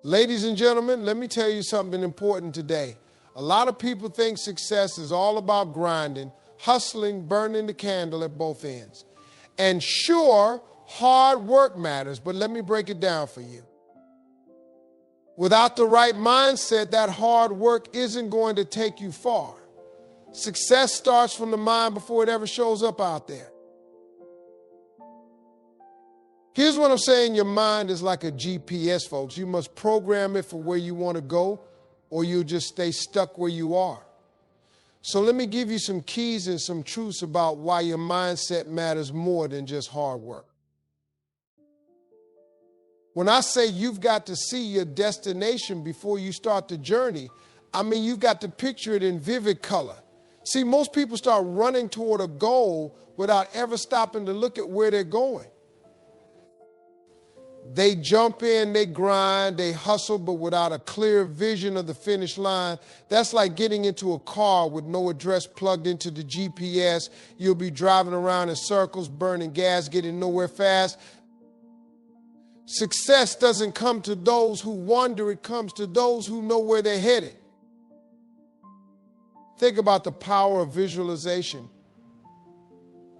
Ladies and gentlemen, let me tell you something important today. A lot of people think success is all about grinding, hustling, burning the candle at both ends. And sure, hard work matters, but let me break it down for you. Without the right mindset, that hard work isn't going to take you far. Success starts from the mind before it ever shows up out there. Here's what I'm saying. Your mind is like a GPS, folks. You must program it for where you want to go, or you'll just stay stuck where you are. So let me give you some keys and some truths about why your mindset matters more than just hard work. When I say you've got to see your destination before you start the journey, I mean you've got to picture it in vivid color. See, most people start running toward a goal without ever stopping to look at where they're going. They jump in, they grind, they hustle, but without a clear vision of the finish line. That's like getting into a car with no address plugged into the GPS. You'll be driving around in circles, burning gas, getting nowhere fast. Success doesn't come to those who wander, it comes to those who know where they're headed. Think about the power of visualization.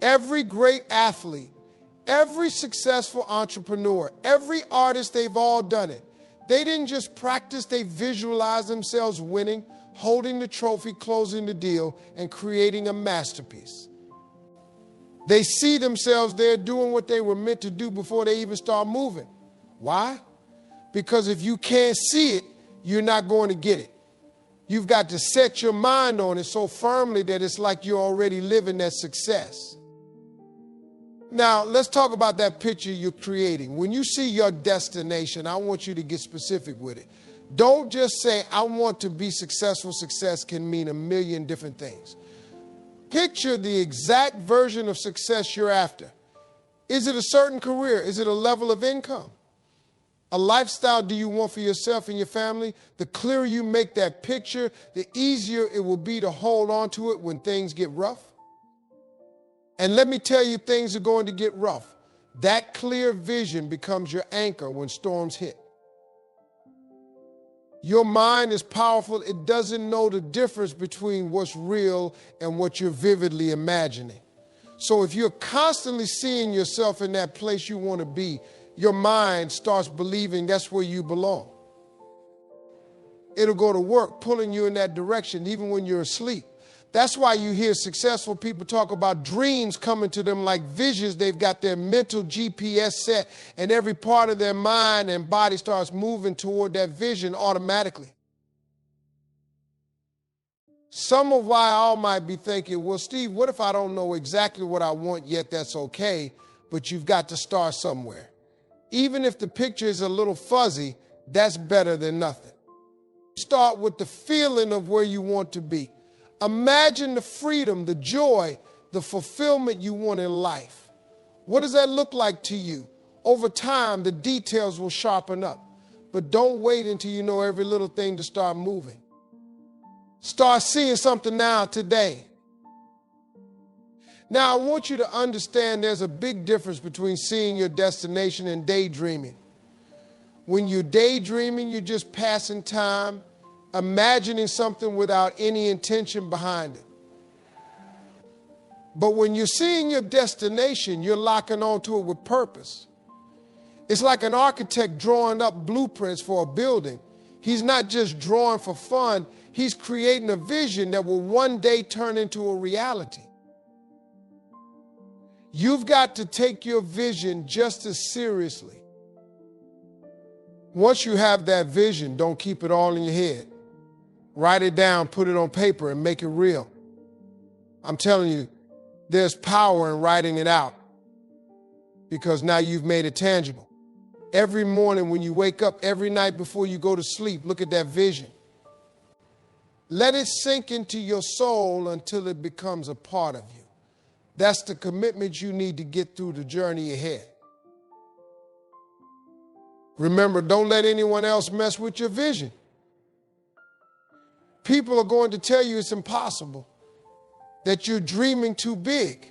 Every great athlete, every successful entrepreneur, every artist, they've all done it. They didn't just practice, they visualized themselves winning, holding the trophy, closing the deal, and creating a masterpiece. They see themselves there doing what they were meant to do before they even start moving. Why? Because if you can't see it, you're not going to get it. You've got to set your mind on it so firmly that it's like you're already living that success. Now, let's talk about that picture you're creating. When you see your destination, I want you to get specific with it. Don't just say, I want to be successful. Success can mean a million different things. Picture the exact version of success you're after. Is it a certain career? Is it a level of income? A lifestyle do you want for yourself and your family? The clearer you make that picture, the easier it will be to hold on to it when things get rough. And let me tell you, things are going to get rough. That clear vision becomes your anchor when storms hit. Your mind is powerful. It doesn't know the difference between what's real and what you're vividly imagining. So if you're constantly seeing yourself in that place you want to be, your mind starts believing that's where you belong. It'll go to work, pulling you in that direction, even when you're asleep. That's why you hear successful people talk about dreams coming to them like visions. They've got their mental GPS set, and every part of their mind and body starts moving toward that vision automatically. Some of why I might be thinking, well, Steve, what if I don't know exactly what I want yet? That's okay, but you've got to start somewhere. Even if the picture is a little fuzzy, that's better than nothing. Start with the feeling of where you want to be. Imagine the freedom, the joy, the fulfillment you want in life. What does that look like to you? Over time, the details will sharpen up. But don't wait until you know every little thing to start moving. Start seeing something now, today. Now, I want you to understand there's a big difference between seeing your destination and daydreaming. When you're daydreaming, you're just passing time, imagining something without any intention behind it. But when you're seeing your destination, you're locking onto it with purpose. It's like an architect drawing up blueprints for a building. He's not just drawing for fun, he's creating a vision that will one day turn into a reality. You've got to take your vision just as seriously. Once you have that vision, don't keep it all in your head. Write it down, put it on paper, and make it real. I'm telling you, there's power in writing it out because now you've made it tangible. Every morning when you wake up, every night before you go to sleep, look at that vision. Let it sink into your soul until it becomes a part of you. That's the commitment you need to get through the journey ahead. Remember, don't let anyone else mess with your vision. People are going to tell you it's impossible, that you're dreaming too big.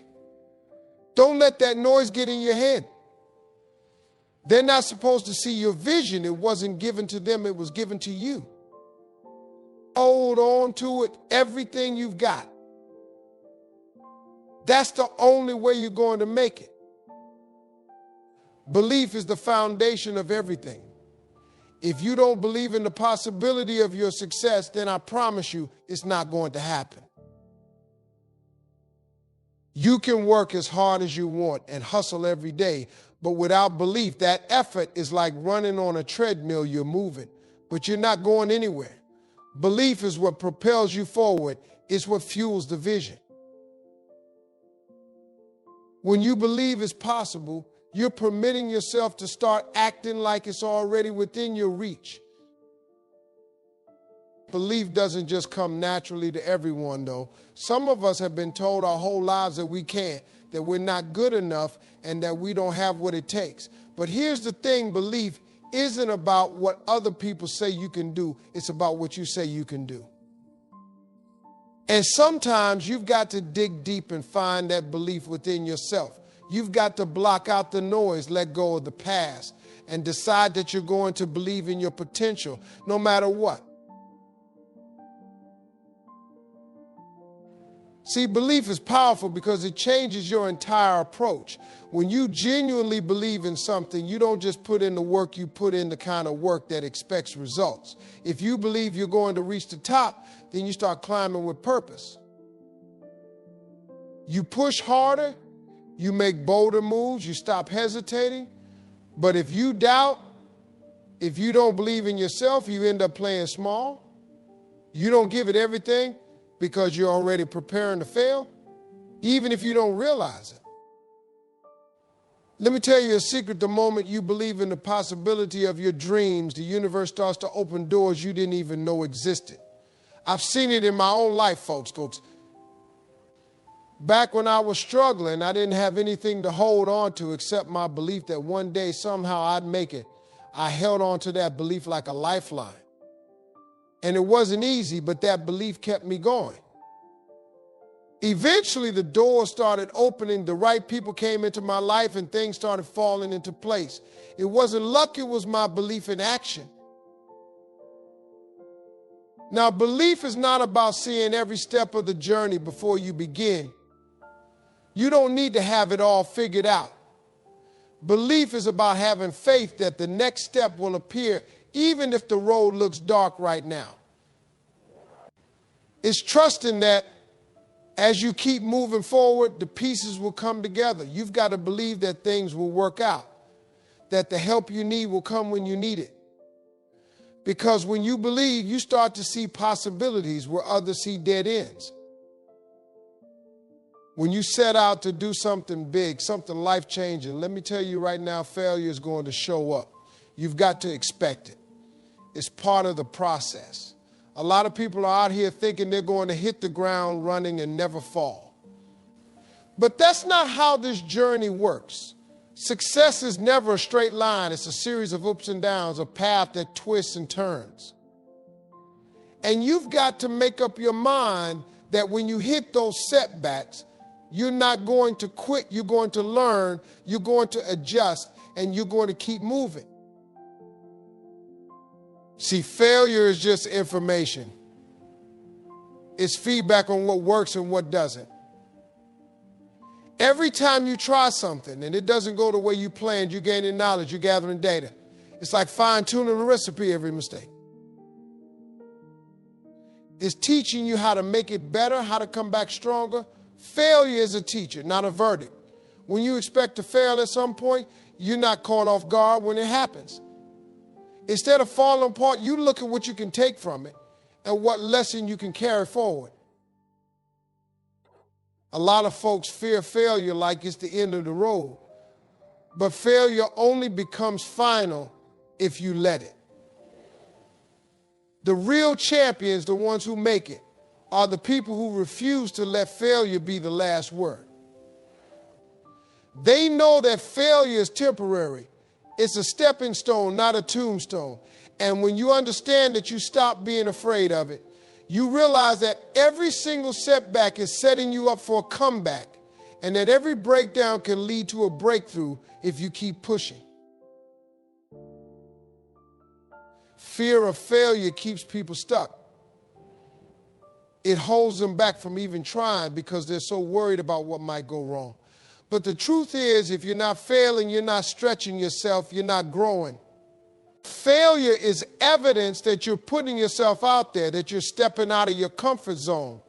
Don't let that noise get in your head. They're not supposed to see your vision. It wasn't given to them, it was given to you. Hold on to it, everything you've got. That's the only way you're going to make it. Belief is the foundation of everything. If you don't believe in the possibility of your success, then I promise you it's not going to happen. You can work as hard as you want and hustle every day, but without belief, that effort is like running on a treadmill. You're moving, but you're not going anywhere. Belief is what propels you forward. It's what fuels the vision. When you believe it's possible, you're permitting yourself to start acting like it's already within your reach. Belief doesn't just come naturally to everyone, though. Some of us have been told our whole lives that we can't, that we're not good enough, and that we don't have what it takes. But here's the thing, belief isn't about what other people say you can do. It's about what you say you can do. And sometimes you've got to dig deep and find that belief within yourself. You've got to block out the noise, let go of the past, and decide that you're going to believe in your potential, no matter what. See, belief is powerful because it changes your entire approach. When you genuinely believe in something, you don't just put in the work, you put in the kind of work that expects results. If you believe you're going to reach the top, then you start climbing with purpose. You push harder, you make bolder moves, you stop hesitating. But if you doubt, if you don't believe in yourself, you end up playing small. You don't give it everything because you're already preparing to fail, even if you don't realize it. Let me tell you a secret. The moment you believe in the possibility of your dreams, the universe starts to open doors you didn't even know existed. I've seen it in my own life, folks. Back when I was struggling, I didn't have anything to hold on to except my belief that one day somehow I'd make it. I held on to that belief like a lifeline. And it wasn't easy, but that belief kept me going. Eventually, the doors started opening, the right people came into my life, and things started falling into place. It wasn't luck, it was my belief in action. Now, belief is not about seeing every step of the journey before you begin. You don't need to have it all figured out. Belief is about having faith that the next step will appear, even if the road looks dark right now. It's trusting that as you keep moving forward, the pieces will come together. You've got to believe that things will work out, that the help you need will come when you need it. Because when you believe, you start to see possibilities where others see dead ends. When you set out to do something big, something life-changing, let me tell you right now, failure is going to show up. You've got to expect it. It's part of the process. A lot of people are out here thinking they're going to hit the ground running and never fall. But that's not how this journey works. Success is never a straight line. It's a series of ups and downs, a path that twists and turns. And you've got to make up your mind that when you hit those setbacks, you're not going to quit. You're going to learn, you're going to adjust, and you're going to keep moving. See, failure is just information. It's feedback on what works and what doesn't. Every time you try something and it doesn't go the way you planned, you're gaining knowledge, you're gathering data. It's like fine-tuning a recipe every mistake. It's teaching you how to make it better, how to come back stronger. Failure is a teacher, not a verdict. When you expect to fail at some point, you're not caught off guard when it happens. Instead of falling apart, you look at what you can take from it and what lesson you can carry forward. A lot of folks fear failure like it's the end of the road. But failure only becomes final if you let it. The real champions, the ones who make it, are the people who refuse to let failure be the last word. They know that failure is temporary. It's a stepping stone, not a tombstone. And when you understand that, you stop being afraid of it. You realize that every single setback is setting you up for a comeback, and that every breakdown can lead to a breakthrough if you keep pushing. Fear of failure keeps people stuck. It holds them back from even trying because they're so worried about what might go wrong. But the truth is, if you're not failing, you're not stretching yourself, you're not growing. Failure is evidence that you're putting yourself out there, that you're stepping out of your comfort zone.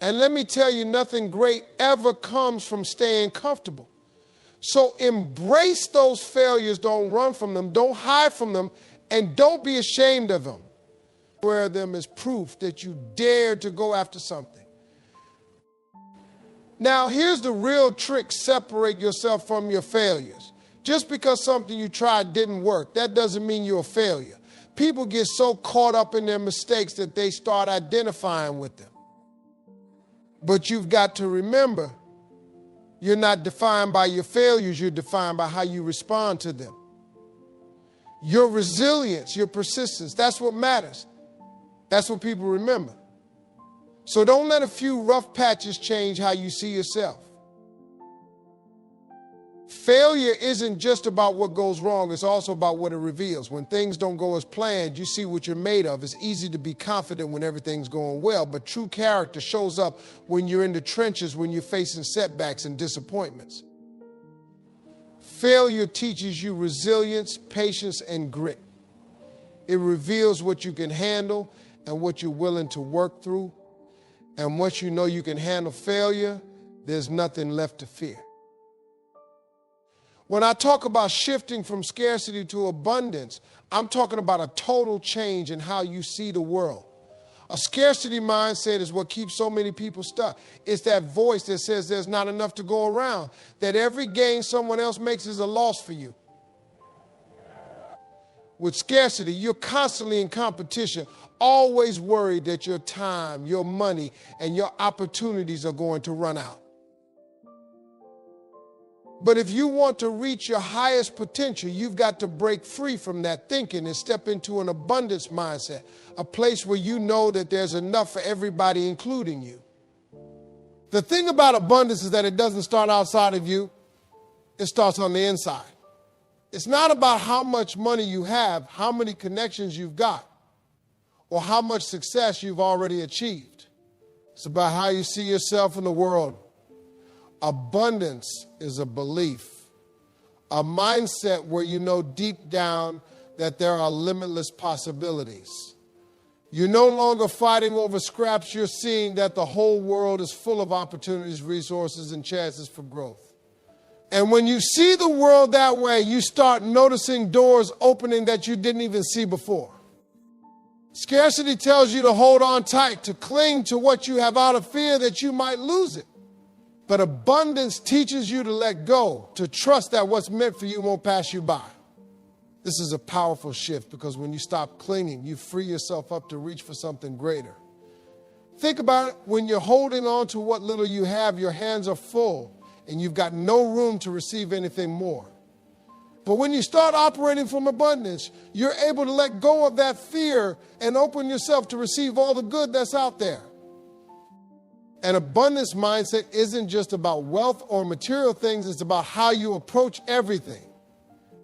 And let me tell you, nothing great ever comes from staying comfortable. So embrace those failures, don't run from them, don't hide from them, and don't be ashamed of them. Wear them as proof that you dared to go after something. Now, here's the real trick: separate yourself from your failures. Just because something you tried didn't work, that doesn't mean you're a failure. People get so caught up in their mistakes that they start identifying with them. But you've got to remember, you're not defined by your failures, you're defined by how you respond to them. Your resilience, your persistence, that's what matters. That's what people remember. So don't let a few rough patches change how you see yourself. Failure isn't just about what goes wrong, it's also about what it reveals. When things don't go as planned, you see what you're made of. It's easy to be confident when everything's going well, but true character shows up when you're in the trenches, when you're facing setbacks and disappointments. Failure teaches you resilience, patience, and grit. It reveals what you can handle and what you're willing to work through. And once you know you can handle failure, there's nothing left to fear. When I talk about shifting from scarcity to abundance, I'm talking about a total change in how you see the world. A scarcity mindset is what keeps so many people stuck. It's that voice that says there's not enough to go around, that every gain someone else makes is a loss for you. With scarcity, you're constantly in competition, always worried that your time, your money, and your opportunities are going to run out. But if you want to reach your highest potential, you've got to break free from that thinking and step into an abundance mindset, a place where you know that there's enough for everybody, including you. The thing about abundance is that it doesn't start outside of you, it starts on the inside. It's not about how much money you have, how many connections you've got, or how much success you've already achieved. It's about how you see yourself in the world. Abundance is a belief, a mindset where you know deep down that there are limitless possibilities. You're no longer fighting over scraps. You're seeing that the whole world is full of opportunities, resources, and chances for growth. And when you see the world that way, you start noticing doors opening that you didn't even see before. Scarcity tells you to hold on tight, to cling to what you have out of fear that you might lose it. But abundance teaches you to let go, to trust that what's meant for you won't pass you by. This is a powerful shift because when you stop clinging, you free yourself up to reach for something greater. Think about it. When you're holding on to what little you have, your hands are full and you've got no room to receive anything more. But when you start operating from abundance, you're able to let go of that fear and open yourself to receive all the good that's out there. An abundance mindset isn't just about wealth or material things, it's about how you approach everything.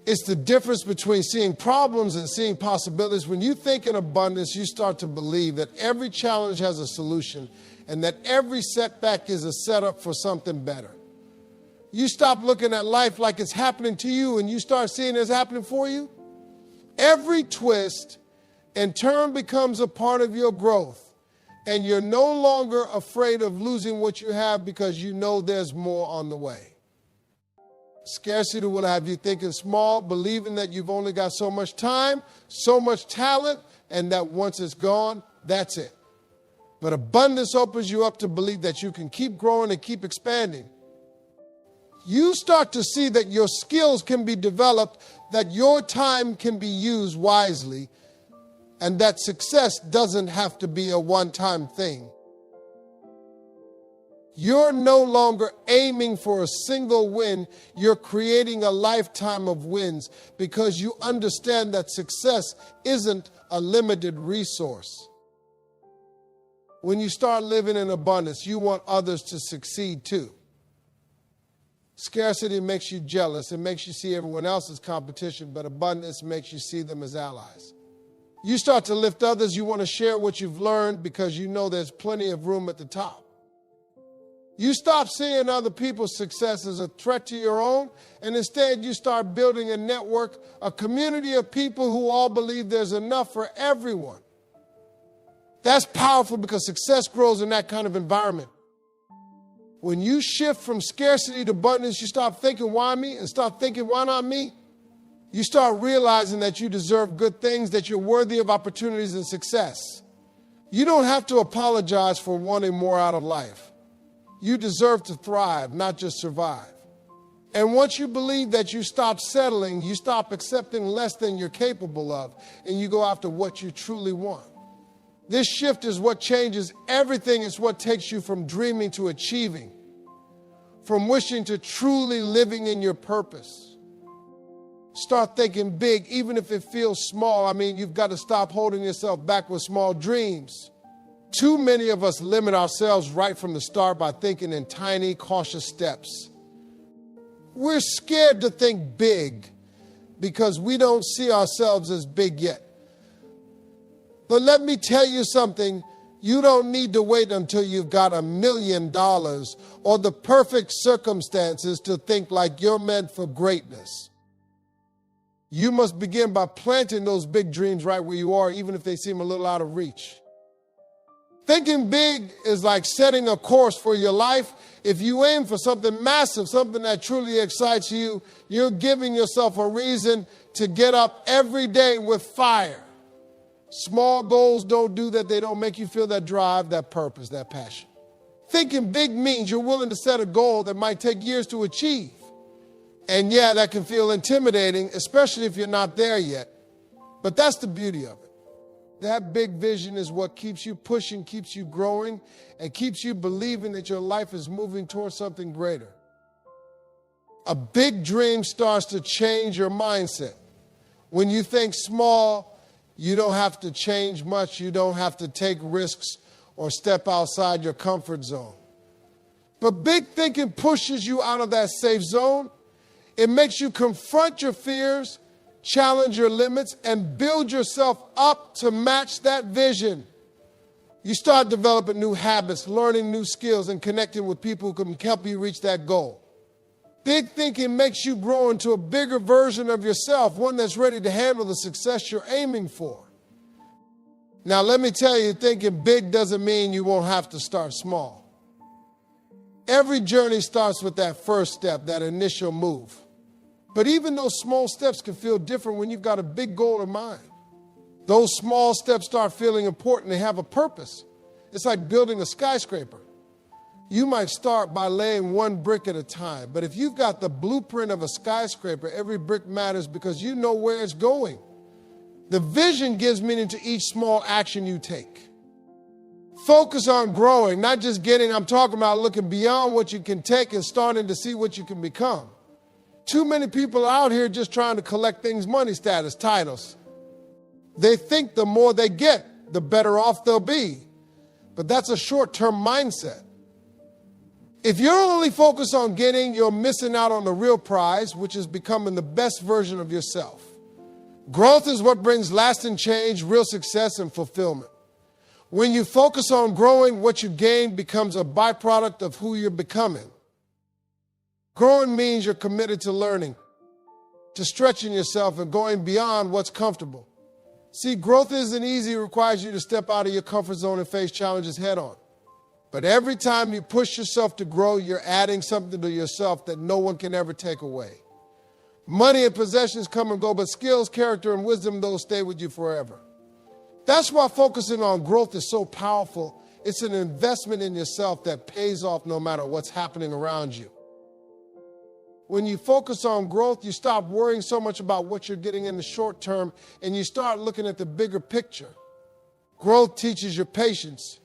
It's the difference between seeing problems and seeing possibilities. When you think in abundance, you start to believe that every challenge has a solution and that every setback is a setup for something better. You stop looking at life like it's happening to you and you start seeing it's happening for you. Every twist and turn becomes a part of your growth. And you're no longer afraid of losing what you have because you know there's more on the way. Scarcity will have you thinking small, believing that you've only got so much time, so much talent, and that once it's gone, that's it. But abundance opens you up to believe that you can keep growing and keep expanding. You start to see that your skills can be developed, that your time can be used wisely, and that success doesn't have to be a one-time thing. You're no longer aiming for a single win. You're creating a lifetime of wins because you understand that success isn't a limited resource. When you start living in abundance, you want others to succeed too. Scarcity makes you jealous. It makes you see everyone else as competition, but abundance makes you see them as allies. You start to lift others. You want to share what you've learned because you know there's plenty of room at the top. You stop seeing other people's success as a threat to your own, and instead you start building a network, a community of people who all believe there's enough for everyone. That's powerful because success grows in that kind of environment. When you shift from scarcity to abundance, you stop thinking, why me? And start thinking, why not me? You start realizing that you deserve good things, that you're worthy of opportunities and success. You don't have to apologize for wanting more out of life. You deserve to thrive, not just survive. And once you believe that, you stop settling, you stop accepting less than you're capable of, and you go after what you truly want. This shift is what changes everything. It's what takes you from dreaming to achieving, from wishing to truly living in your purpose. Start thinking big, even if it feels small. I mean, you've got to stop holding yourself back with small dreams. Too many of us limit ourselves right from the start by thinking in tiny, cautious steps. We're scared to think big because we don't see ourselves as big yet. But let me tell you something. You don't need to wait until you've got $1 million or the perfect circumstances to think like you're meant for greatness. You must begin by planting those big dreams right where you are, even if they seem a little out of reach. Thinking big is like setting a course for your life. If you aim for something massive, something that truly excites you, you're giving yourself a reason to get up every day with fire. Small goals don't do that. They don't make you feel that drive, that purpose, that passion. Thinking big means you're willing to set a goal that might take years to achieve. And yeah, that can feel intimidating, especially if you're not there yet. But that's the beauty of it. That big vision is what keeps you pushing, keeps you growing, and keeps you believing that your life is moving towards something greater. A big dream starts to change your mindset. When you think small, you don't have to change much. You don't have to take risks or step outside your comfort zone. But big thinking pushes you out of that safe zone. It makes you confront your fears, challenge your limits, and build yourself up to match that vision. You start developing new habits, learning new skills, and connecting with people who can help you reach that goal. Big thinking makes you grow into a bigger version of yourself, one that's ready to handle the success you're aiming for. Now, let me tell you, thinking big doesn't mean you won't have to start small. Every journey starts with that first step, that initial move. But even those small steps can feel different when you've got a big goal in mind. Those small steps start feeling important. They have a purpose. It's like building a skyscraper. You might start by laying one brick at a time. But if you've got the blueprint of a skyscraper, every brick matters because you know where it's going. The vision gives meaning to each small action you take. Focus on growing, not just getting. I'm talking about looking beyond what you can take and starting to see what you can become. Too many people are out here just trying to collect things, money, status, titles. They think the more they get, the better off they'll be. But that's a short-term mindset. If you're only focused on getting, you're missing out on the real prize, which is becoming the best version of yourself. Growth is what brings lasting change, real success, and fulfillment. When you focus on growing, what you gain becomes a byproduct of who you're becoming. Growing means you're committed to learning, to stretching yourself and going beyond what's comfortable. See, growth isn't easy. It requires you to step out of your comfort zone and face challenges head on. But every time you push yourself to grow, you're adding something to yourself that no one can ever take away. Money and possessions come and go, but skills, character, and wisdom, those stay with you forever. That's why focusing on growth is so powerful. It's an investment in yourself that pays off no matter what's happening around you. When you focus on growth, you stop worrying so much about what you're getting in the short term, and you start looking at the bigger picture. Growth teaches you patience,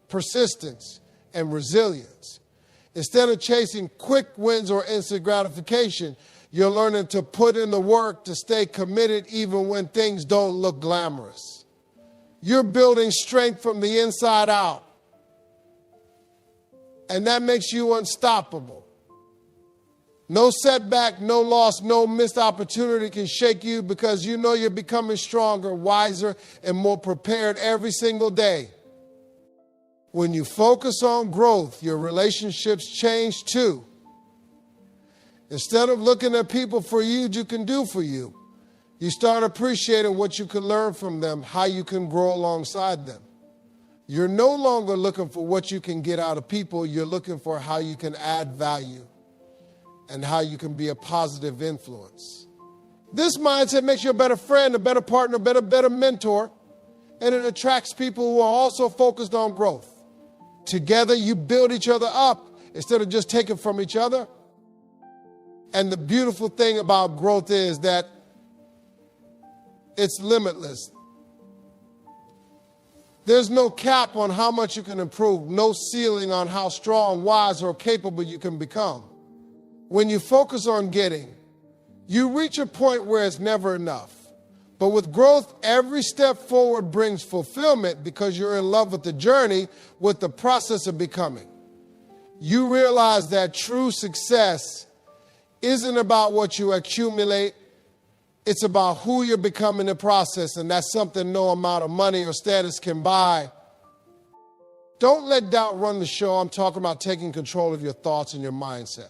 persistence, and resilience. Instead of chasing quick wins or instant gratification, you're learning to put in the work to stay committed even when things don't look glamorous. You're building strength from the inside out, and that makes you unstoppable. No setback, no loss, no missed opportunity can shake you because you know you're becoming stronger, wiser, and more prepared every single day. When you focus on growth, your relationships change too. Instead of looking at people for you can do for you, you start appreciating what you can learn from them, how you can grow alongside them. You're no longer looking for what you can get out of people. You're looking for how you can add value and how you can be a positive influence. This mindset makes you a better friend, a better partner, a better mentor, and it attracts people who are also focused on growth. Together, you build each other up instead of just taking from each other. And the beautiful thing about growth is that it's limitless. There's no cap on how much you can improve, no ceiling on how strong, wise, or capable you can become. When you focus on getting, you reach a point where it's never enough. But with growth, every step forward brings fulfillment because you're in love with the journey, with the process of becoming. You realize that true success isn't about what you accumulate. It's about who you're becoming in the process, and that's something no amount of money or status can buy. Don't let doubt run the show. I'm talking about taking control of your thoughts and your mindset.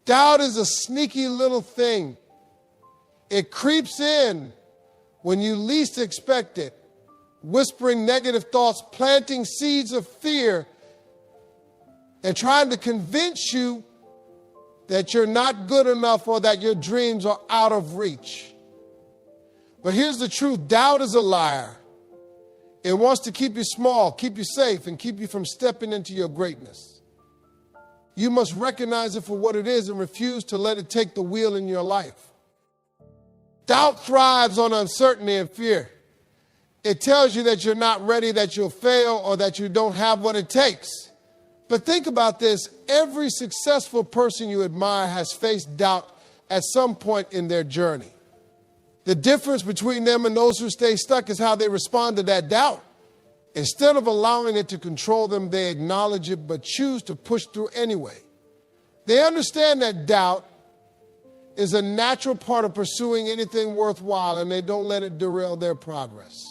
Doubt is a sneaky little thing. It creeps in when you least expect it, whispering negative thoughts, planting seeds of fear, and trying to convince you that you're not good enough or that your dreams are out of reach. But here's the truth. Doubt is a liar. It wants to keep you small, keep you safe, and keep you from stepping into your greatness. You must recognize it for what it is and refuse to let it take the wheel in your life. Doubt thrives on uncertainty and fear. It tells you that you're not ready, that you'll fail, or that you don't have what it takes. But think about this. Every successful person you admire has faced doubt at some point in their journey. The difference between them and those who stay stuck is how they respond to that doubt. Instead of allowing it to control them, they acknowledge it but choose to push through anyway. They understand that doubt is a natural part of pursuing anything worthwhile, and they don't let it derail their progress.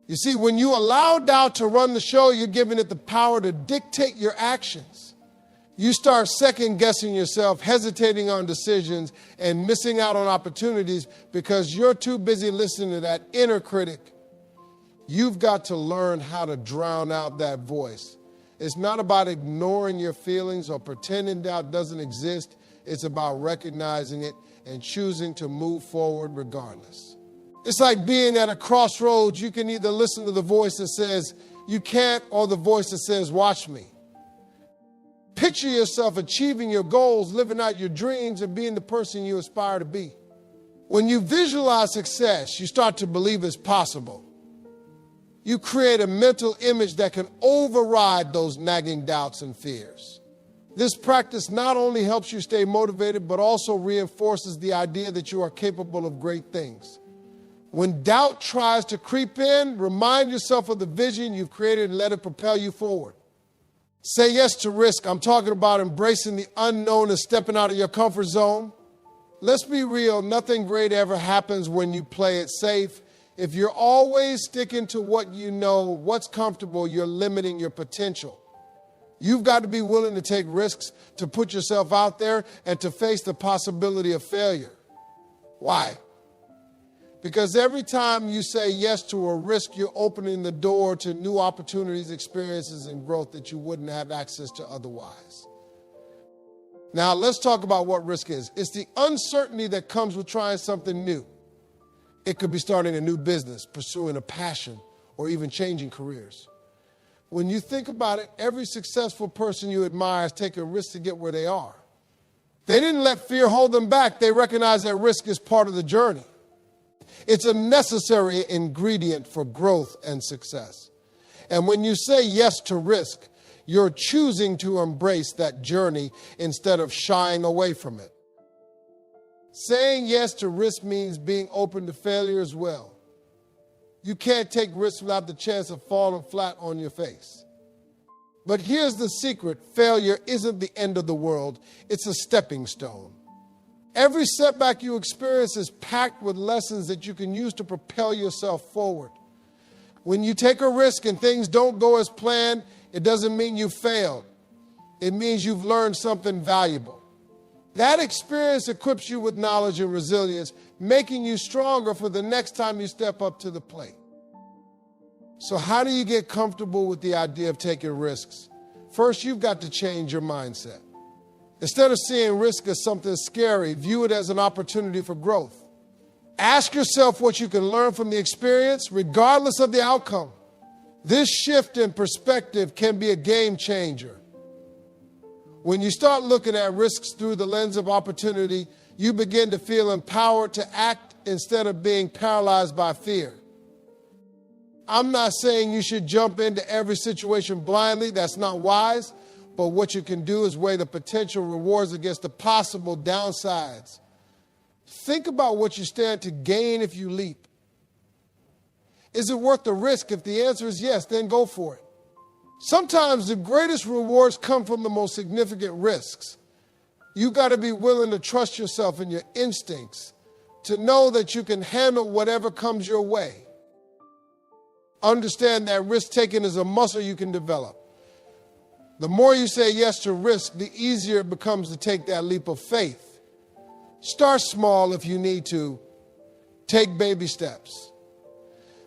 You see, when you allow doubt to run the show, you're giving it the power to dictate your actions. You start second-guessing yourself, hesitating on decisions, and missing out on opportunities because you're too busy listening to that inner critic. You've got to learn how to drown out that voice. It's not about ignoring your feelings or pretending doubt doesn't exist. It's about recognizing it and choosing to move forward regardless. It's like being at a crossroads. You can either listen to the voice that says, you can't, or the voice that says, watch me. Picture yourself achieving your goals, living out your dreams, and being the person you aspire to be. When you visualize success, you start to believe it's possible. You create a mental image that can override those nagging doubts and fears. This practice not only helps you stay motivated, but also reinforces the idea that you are capable of great things. When doubt tries to creep in, remind yourself of the vision you've created and let it propel you forward. Say yes to risk. I'm talking about embracing the unknown and stepping out of your comfort zone. Let's be real. Nothing great ever happens when you play it safe. If you're always sticking to what you know, what's comfortable, you're limiting your potential. You've got to be willing to take risks, to put yourself out there, and to face the possibility of failure. Why? Because every time you say yes to a risk, you're opening the door to new opportunities, experiences, and growth that you wouldn't have access to otherwise. Now, let's talk about what risk is. It's the uncertainty that comes with trying something new. It could be starting a new business, pursuing a passion, or even changing careers. When you think about it, every successful person you admire has taken risks to get where they are. They didn't let fear hold them back. They recognize that risk is part of the journey. It's a necessary ingredient for growth and success. And when you say yes to risk, you're choosing to embrace that journey instead of shying away from it. Saying yes to risk means being open to failure as well. You can't take risks without the chance of falling flat on your face. But here's the secret. Failure isn't the end of the world. It's a stepping stone. Every setback you experience is packed with lessons that you can use to propel yourself forward. When you take a risk and things don't go as planned, it doesn't mean you failed. It means you've learned something valuable. That experience equips you with knowledge and resilience, making you stronger for the next time you step up to the plate. So how do you get comfortable with the idea of taking risks? First, you've got to change your mindset. Instead of seeing risk as something scary, view it as an opportunity for growth. Ask yourself what you can learn from the experience, regardless of the outcome. This shift in perspective can be a game changer. When you start looking at risks through the lens of opportunity, you begin to feel empowered to act instead of being paralyzed by fear. I'm not saying you should jump into every situation blindly. That's not wise. But what you can do is weigh the potential rewards against the possible downsides. Think about what you stand to gain if you leap. Is it worth the risk? If the answer is yes, then go for it. Sometimes the greatest rewards come from the most significant risks. You got to be willing to trust yourself and your instincts to know that you can handle whatever comes your way. Understand that risk-taking is a muscle you can develop. The more you say yes to risk, the easier it becomes to take that leap of faith. Start small if you need to. Take baby steps.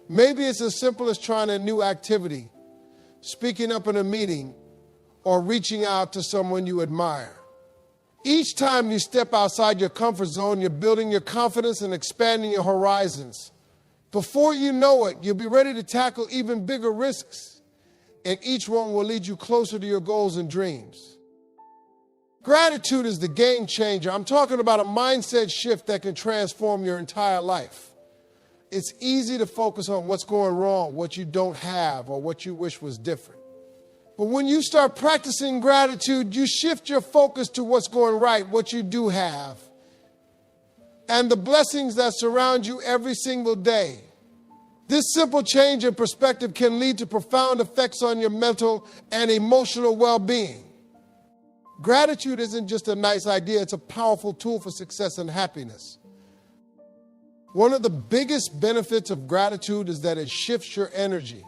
Maybe it's as simple as trying a new activity, speaking up in a meeting, or reaching out to someone you admire. Each time you step outside your comfort zone, you're building your confidence and expanding your horizons. Before you know it, you'll be ready to tackle even bigger risks, and each one will lead you closer to your goals and dreams. Gratitude is the game changer. I'm talking about a mindset shift that can transform your entire life. It's easy to focus on what's going wrong, what you don't have, or what you wish was different. But when you start practicing gratitude, you shift your focus to what's going right, what you do have, and the blessings that surround you every single day. This simple change in perspective can lead to profound effects on your mental and emotional well-being. Gratitude isn't just a nice idea, it's a powerful tool for success and happiness. One of the biggest benefits of gratitude is that it shifts your energy.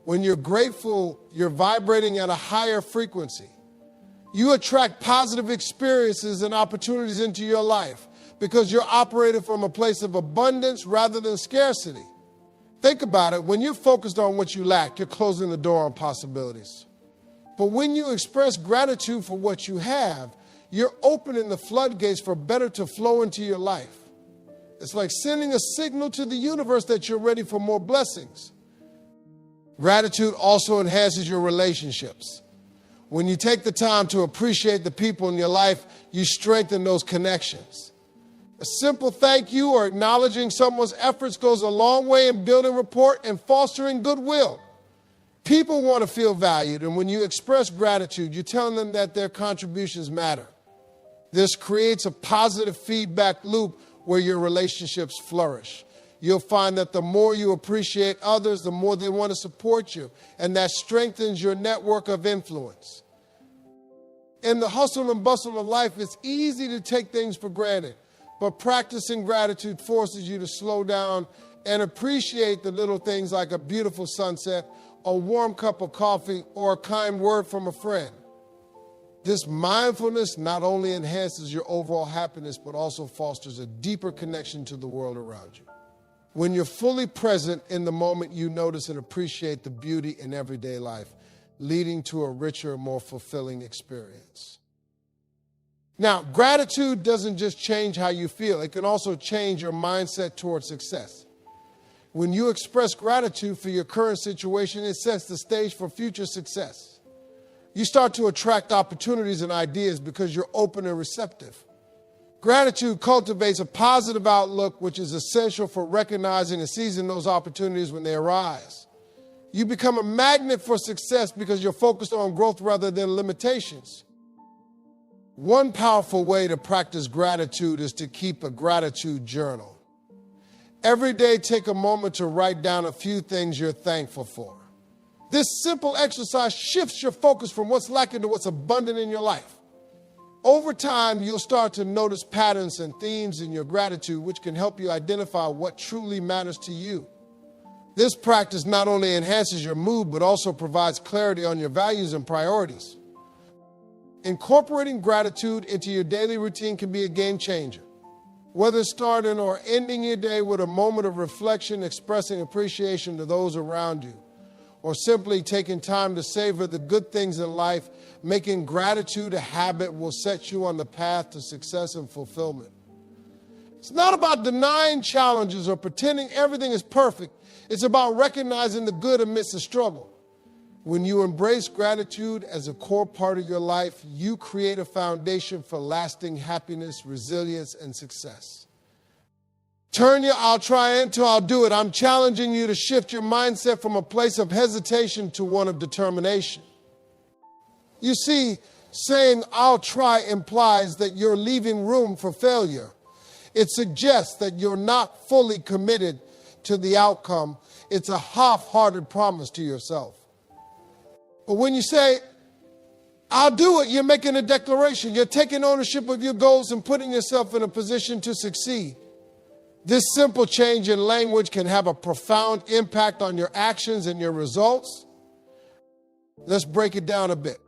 When you're grateful, you're vibrating at a higher frequency. You attract positive experiences and opportunities into your life because you're operating from a place of abundance rather than scarcity. Think about it. When you're focused on what you lack, you're closing the door on possibilities. But when you express gratitude for what you have, you're opening the floodgates for better to flow into your life. It's like sending a signal to the universe that you're ready for more blessings. Gratitude also enhances your relationships. When you take the time to appreciate the people in your life, you strengthen those connections. A simple thank you or acknowledging someone's efforts goes a long way in building rapport and fostering goodwill. People want to feel valued, and when you express gratitude, you're telling them that their contributions matter. This creates a positive feedback loop where your relationships flourish. You'll find that the more you appreciate others, the more they want to support you, and that strengthens your network of influence. In the hustle and bustle of life, it's easy to take things for granted, but practicing gratitude forces you to slow down and appreciate the little things like a beautiful sunset, a warm cup of coffee, or a kind word from a friend. This mindfulness not only enhances your overall happiness, but also fosters a deeper connection to the world around you. When you're fully present in the moment, you notice and appreciate the beauty in everyday life, leading to a richer, more fulfilling experience. Now, gratitude doesn't just change how you feel. It can also change your mindset towards success. When you express gratitude for your current situation, it sets the stage for future success. You start to attract opportunities and ideas because you're open and receptive. Gratitude cultivates a positive outlook, which is essential for recognizing and seizing those opportunities when they arise. You become a magnet for success because you're focused on growth rather than limitations. One powerful way to practice gratitude is to keep a gratitude journal. Every day, take a moment to write down a few things you're thankful for. This simple exercise shifts your focus from what's lacking to what's abundant in your life. Over time, you'll start to notice patterns and themes in your gratitude, which can help you identify what truly matters to you. This practice not only enhances your mood, but also provides clarity on your values and priorities. Incorporating gratitude into your daily routine can be a game changer. Whether starting or ending your day with a moment of reflection, expressing appreciation to those around you, or simply taking time to savor the good things in life, making gratitude a habit will set you on the path to success and fulfillment. It's not about denying challenges or pretending everything is perfect. It's about recognizing the good amidst the struggle. When you embrace gratitude as a core part of your life, you create a foundation for lasting happiness, resilience, and success. Turn your I'll try into I'll do it. I'm challenging you to shift your mindset from a place of hesitation to one of determination. You see, saying I'll try implies that you're leaving room for failure. It suggests that you're not fully committed to the outcome. It's a half-hearted promise to yourself. But when you say, I'll do it, you're making a declaration. You're taking ownership of your goals and putting yourself in a position to succeed. This simple change in language can have a profound impact on your actions and your results. Let's break it down a bit.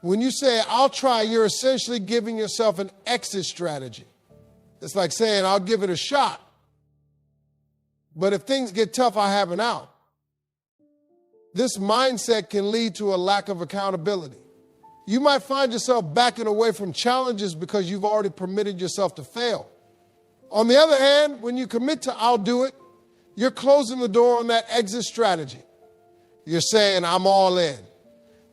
When you say, I'll try, you're essentially giving yourself an exit strategy. It's like saying, I'll give it a shot. But if things get tough, I have an out. This mindset can lead to a lack of accountability. You might find yourself backing away from challenges because you've already permitted yourself to fail. On the other hand, when you commit to I'll do it, you're closing the door on that exit strategy. You're saying, I'm all in.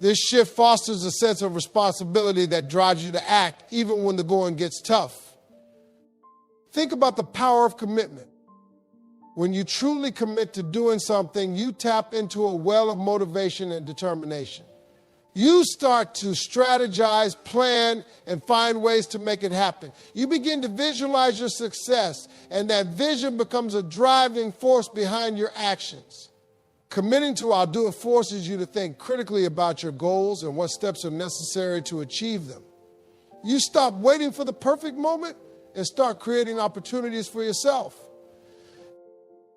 This shift fosters a sense of responsibility that drives you to act even when the going gets tough. Think about the power of commitment. When you truly commit to doing something, you tap into a well of motivation and determination. You start to strategize, plan, and find ways to make it happen. You begin to visualize your success, and that vision becomes a driving force behind your actions. Committing to I'll do it forces you to think critically about your goals and what steps are necessary to achieve them. You stop waiting for the perfect moment and start creating opportunities for yourself.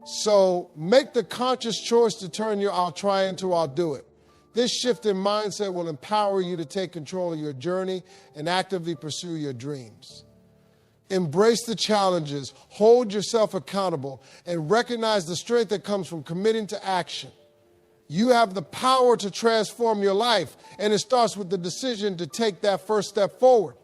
So make the conscious choice to turn your I'll try into I'll do it. This shift in mindset will empower you to take control of your journey and actively pursue your dreams. Embrace the challenges, hold yourself accountable, and recognize the strength that comes from committing to action. You have the power to transform your life, and it starts with the decision to take that first step forward.